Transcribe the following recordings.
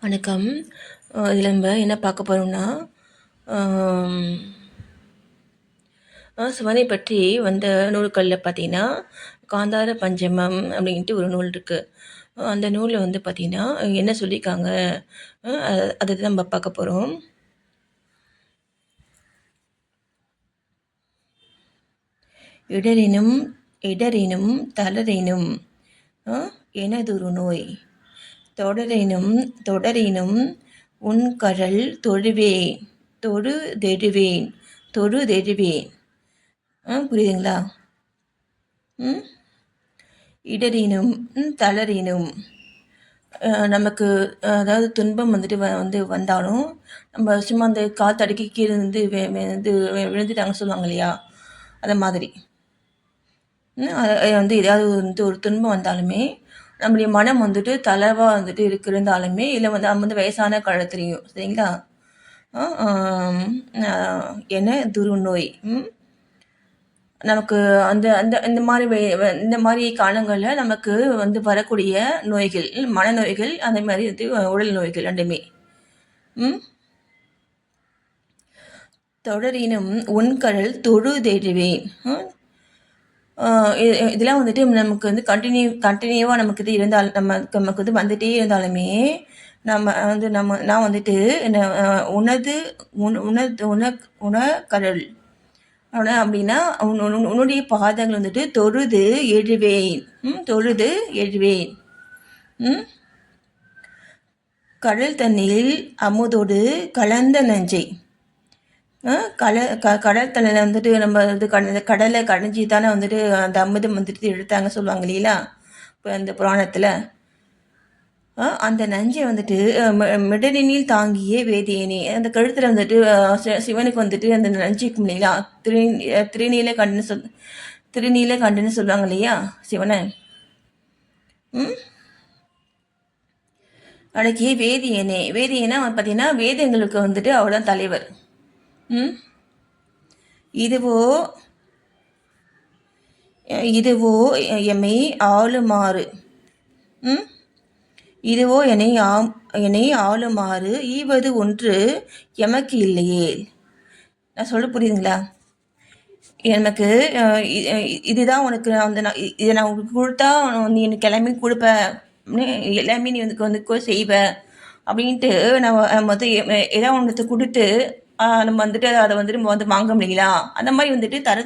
வணக்கம். இதில் நம்ம என்ன பார்க்க போகிறோம்னா, சிவனை பற்றி வந்த நூல்களில் பார்த்தீங்கன்னா, காந்தார பஞ்சமம் அப்படின்ட்டு ஒரு நூல் இருக்குது. அந்த நூலில் வந்து பார்த்தீங்கன்னா என்ன சொல்லியிருக்காங்க, அதை தான் நம்ம பார்க்க போகிறோம். இடரினும் இடரினும் தளரினும் எனதொரு நோய் தொடரினும் உன்கழல் தொழுதெழுவேன். புரியுதுங்களா? இடரினும் தளரினும் நமக்கு அதாவது துன்பம் வந்துட்டு வந்தாலும் நம்ம சும்மா அந்த காற்றடிக்கி கீழே இருந்து விழுந்துட்டாங்கன்னு சொல்லுவாங்க இல்லையா, அதை மாதிரி ஏதாவது ஒரு துன்பம் வந்தாலுமே நம்முடைய மனம் வந்துட்டு தளர்வாக இருந்தாலுமே இல்லை நம்ம வயசான காலத்துலேயும் சரிங்களா, என்ன துருநோய் நமக்கு அந்த அந்த இந்த மாதிரி காலங்களில் நமக்கு வரக்கூடிய நோய்கள், மனநோய்கள், அந்த மாதிரி உடல் நோய்கள் ரெண்டுமே. தொடரினும் உன்கழல் தொழுதெழுவேன். இதெல்லாம் நமக்கு கண்டினியூவாக நமக்கு இது இருந்தால் நமக்கு வந்துட்டே இருந்தாலுமே நான் உனக்கழல் அப்படின்னா உன்னுடைய பாதங்கள் தொழுது எழுவேன். கடல் தண்ணியில் அமுதோடு கலந்த நஞ்சை. கடல் தண்ணியில் நம்ம கடலை கடைஞ்சி தானே அந்த அமுதம் எடுத்தாங்க சொல்லுவாங்க இல்லைங்களா, இப்போ அந்த புராணத்தில். அந்த நஞ்சை மிடரினில் தாங்கிய வேதியனே, அந்த கழுத்தில் சிவனுக்கு அந்த நஞ்சிக்கும் இல்லைங்களா, திருநீல கண்டுன்னு சொல்லுவாங்க இல்லையா சிவனை. அடக்கிய வேதியனா பார்த்தீங்கன்னா வேதங்களுக்கு அவர்தான் தலைவர். இதுவோ எம்மை ஆளுமாறு என்னை ஆளுமாறு ஈவது ஒன்று எமக்கு இல்லையே. நான் சொல்ல புரியுதுங்களா? எனக்கு இதுதான் உனக்கு இதை நான் உனக்கு கொடுத்தா நீ எனக்கு எல்லாமே கொடுப்ப, எல்லாமே நீ செய்வ அப்படின்ட்டு நம்ம ஏதாவது ஒன்று கொடுத்து நம்ம அதை வாங்க முடியலா, அந்த மாதிரி தர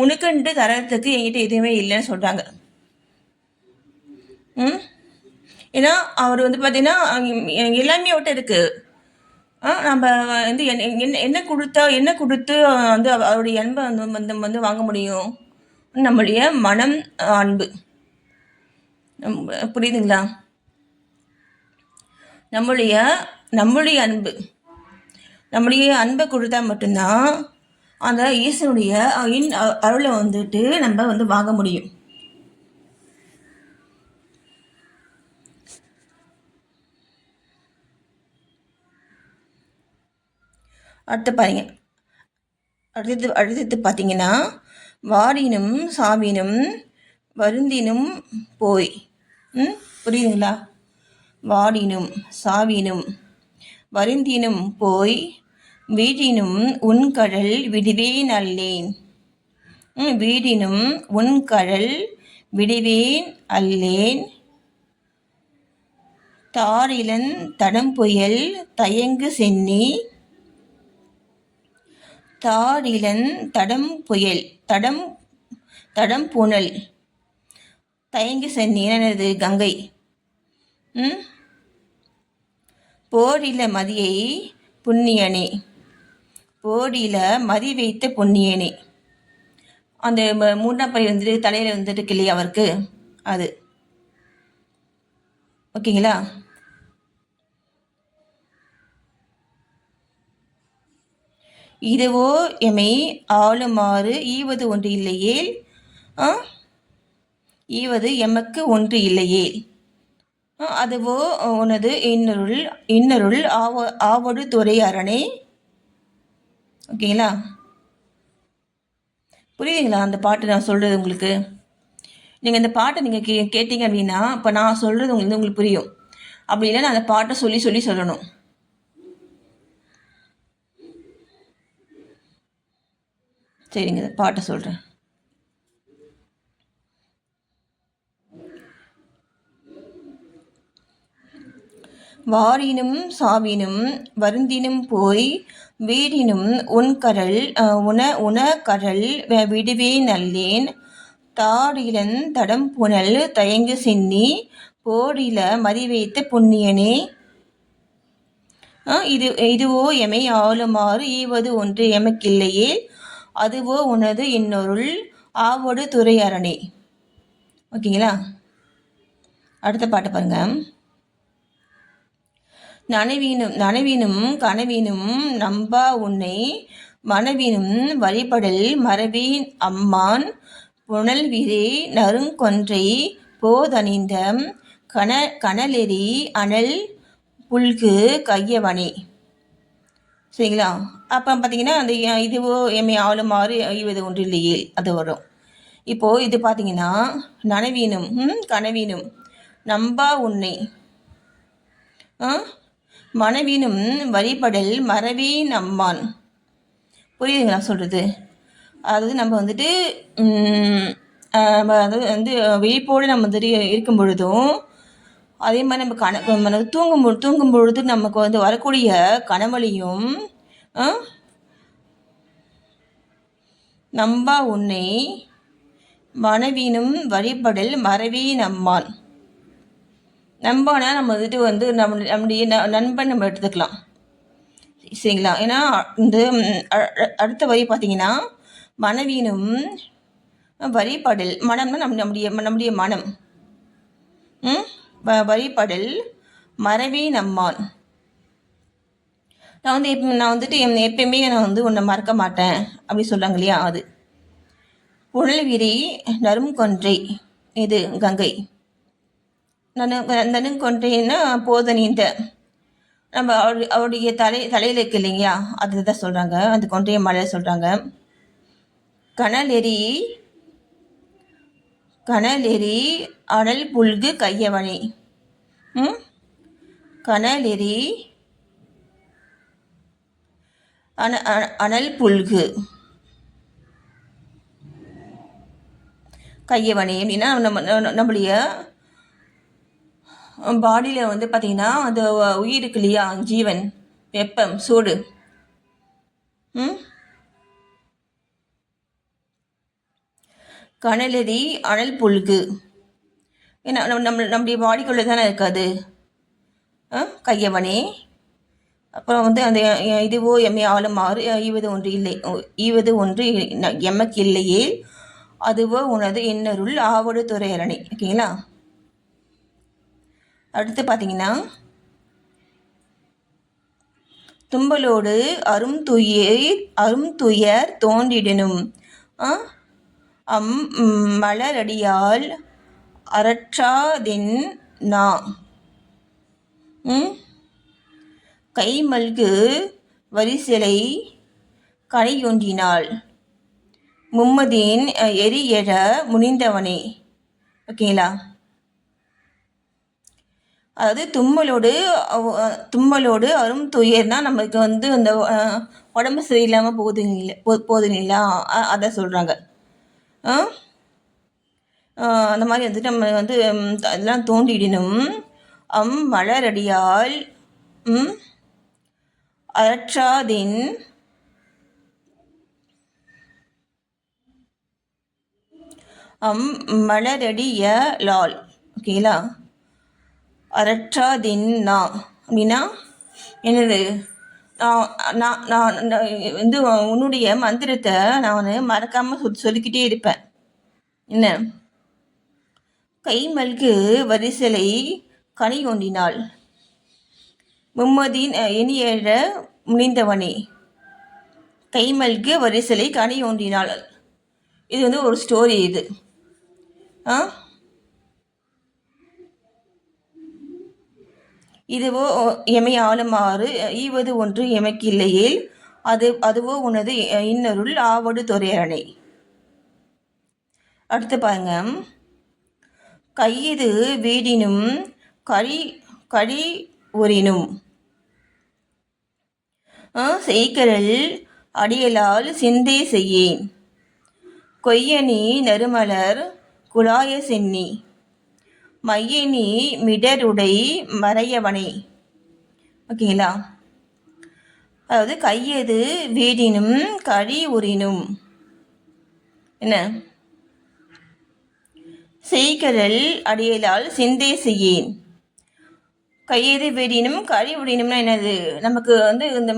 உனக்குன்ட்டு தரத்துக்கு என்கிட்ட எதுவுமே இல்லைன்னு சொல்கிறாங்க. ஏன்னா அவர் பார்த்தீங்கன்னா எல்லாமே அவர்கிட்ட இருக்கு. நம்ம என்ன கொடுத்து அவருடைய அன்பை வாங்க முடியும்? நம்மளுடைய மனம் அன்பு. புரியுதுங்களா? நம்மளுடைய அன்பை கொடுத்தா மட்டும்தான் அந்த ஈசனுடைய அருளை நம்ம வாங்க முடியும். அடுத்தது பார்த்தீங்கன்னா, வாடினும் சாவினும் வருந்தினும் போய். புரியுதுங்களா? வாடினும் சாவினும் வருந்தினும் போய் வீடினும் உன்கழல் விடுவேன் அல்லேன். வீடினும் உன்கழல் விடுவேன் அல்லேன். தாரிலன் தடம்புயல் தயங்கு சென்னி. தாரிலன் தடம்புயல் தடம்புணல் தயங்கு சென்னி என்னது கங்கை. போடில மதியை புண்ணியனே. போடில மதி வைத்த புண்ணியனே. அந்த மூன்றாம் படி தலையில் இல்லையா அவருக்கு, அது ஓகேங்களா? இதுவோ எமை ஆளுமாறு ஈவது ஒன்று இல்லையேல். ஈவது எமக்கு ஒன்று இல்லையேல். அதுவோ உனது இன்னருள் ஆவடு துறை அரணே. ஓகேங்களா? புரியுதுங்களா அந்த பாட்டு நான் சொல்கிறது உங்களுக்கு? நீங்கள் இந்த பாட்டை நீங்கள் கேட்டீங்க அப்படின்னா இப்போ நான் சொல்கிறது உங்களுக்கு புரியும். அப்படி இல்லைன்னா அந்த பாட்டை சொல்லி சொல்லி சொல்லணும். சரிங்க, பாட்டை சொல்கிறேன். வாரினும் சாவினும் வருந்தினும் போய் வீடினும் உணகழல் விடுவே நல்லேன் தாடிலன் தடம்புனல் தயங்கு சென்னி போடில மதிவைத்த புண்ணியனே. இதுவோ எமை ஆளுமாறு ஈவது ஒன்று எமக்கில்லையே அதுவோ உனது இன்னொருள் ஆவொடு துறை அரணே. ஓகேங்களா? அடுத்த பாட்டு பாருங்க. நனவினும் கனவினும் நம்பா உன்னை மனவினும் வழிபடல் மரபின் அம்மான் புனல்விரே நறுங்கொன்றை போதணிந்த கனலெறி அனல் புல்கு கையவனே. சரிங்களா? அப்போ பார்த்தீங்கன்னா அந்த இதுவோ எம்மை ஆளுமாறு ஈவது ஒன்று இல்லையே அது வரும். இப்போது இது பார்த்தீங்கன்னா நனவீனும் கனவீனும் நம்பா உன்னை மனவினும் வழிபடல் மரபின் அம்மான். புரியுதுங்களா சொல்கிறது? அதாவது நம்ம வந்துட்டு அதாவது வந்து விழிப்போடு நம்ம வந்துட்டு இருக்கும் பொழுதும் அதே மாதிரி நம்ம தூங்கும் பொழுது நமக்கு வந்து வரக்கூடிய கனவழியும் நம்பா உன்னை மனவினும் வழிபடல் மரபின் அம்மான். நண்பனா நம்ம வந்துட்டு வந்து நம்முடைய நண்பன் நம்ம எடுத்துக்கலாம். சரிங்களா? ஏன்னா இந்த அடுத்த வரி பார்த்தீங்கன்னா மனவீனும் வழிபடல் மனம்னா நம்முடைய மனம் வழிபடல் மரபின் அம்மான். நான் வந்துட்டு எப்பயுமே நான் வந்து உன்னை மறக்க மாட்டேன் அப்படி சொல்கிறாங்க இல்லையா? அது புனல்விரி நறுங்கொன்றை இது கங்கை நனுங்கொன்றைன்னா போதனிந்த நம்ம அவருடைய தலையில் இருக்கு இல்லைங்களா? அதுதான் சொல்கிறாங்க. அந்த கொன்றைய மலை சொல்கிறாங்க. கனலெறி அனல் புல்கு கையவனே. கனலெறி அனல் புல்கு கையவனே அப்படின்னா நம்முடைய பாடியில் வந்து பார்த்திங்கன்னா அந்த உயிர் இருக்கு இல்லையா? ஜீவன், வெப்பம், சூடு, கனலெறி அனல் புல்கு ஏன்னா நம்முடைய பாடிக்குள்ளே தானே இருக்காது கையவனே. அப்புறம் வந்து அந்த இதுவோ எம்மை ஆளுமாறு ஈவது ஒன்று எமக்கு இல்லையே அதுவோ உனது இன்னருள் ஆவடு துறையரணி. ஓகேங்களா? அடுத்து பார்த்தீங்கன்னா தும்பலோடு அரும்துயர் தோன்றிடனும் மலரடியால் அரற்றாதென் நா கைமல்கு வரிசிலை கனையொன்றினாள் மும்மதின் எரியழ முனிந்தவனே. ஓகேங்களா? அதாவது தும்மலோடு அரும் துயர்னால் நமக்கு வந்து அந்த உடம்பு சரியில்லாமல் போகுதுங்களா அதை சொல்கிறாங்க. அந்த மாதிரி வந்துட்டு நம்ம வந்து அதெல்லாம் தோண்டிடணும். மலரடியால் அரற்றாதின் மலரடிய லால். ஓகேங்களா? அரற்றாதின்னா அப்படின்னா என்னது? நான் வந்து உன்னுடைய மந்திரத்தை நான் மறக்காமல் சொல்லிக்கிட்டே இருப்பேன். என்ன? கைமல்கு வரிசலை கனி ஒன்றினாள் மும்மதின் இனியழ முனிந்தவனே. கைமல்கு வரிசலை கனி ஒன்றினாள். இது வந்து ஒரு ஸ்டோரி. இது இதுவோ எமை ஆளுமாறு ஈவது ஒன்று எமக்கு இல்லையே அதுவோ உனது இன்னருள் ஆவடு துறையரணை. அடுத்து பாருங்க. கையது வீடினும் கழி உறினும். செய்கரல் அடியலால் சிந்தை செய்யேன். கொய்யனி நறுமலர் குலாய சென்னி. மையனி மிடருடை மறையவனே. ஓகேங்களா? அதாவது கையது வீடினும் கழி உறினும். என்ன? செய்கரல் அடியலால் சிந்தை செய்யேன். கையெது வீடினும் கழி உறினும்னா என்னது? நமக்கு இந்த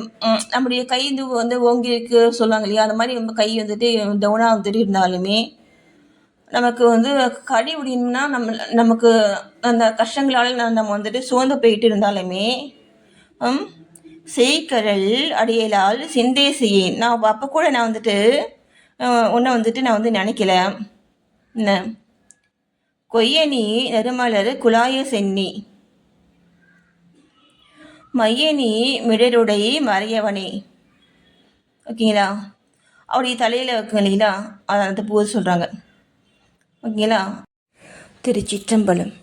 நம்முடைய கை ஓங்கிருக்கு சொல்லுவாங்க இல்லையா? அந்த மாதிரி நம்ம கை டவுனாக இருந்தாலுமே நமக்கு கழி உறினும்னா நமக்கு அந்த கஷ்டங்களால் நம்ம சோர்ந்து போயிட்டு இருந்தாலுமே செய்கரல் அடியலால் சிந்தை செய்யேன். நான் அப்போ கூட நான் உன்னை நான் நினைக்கல. என்ன? கொய்யனி நறுமலர் குலாய சென்னி. மையனி மிடருடை மறையவனே. ஓகேங்களா? அவருடைய தலையில் வைக்கும் இல்லைங்களா? அந்த பூவை சொல்கிறாங்க. ஓகேங்களா? திருச்சிற்றம்பலம்.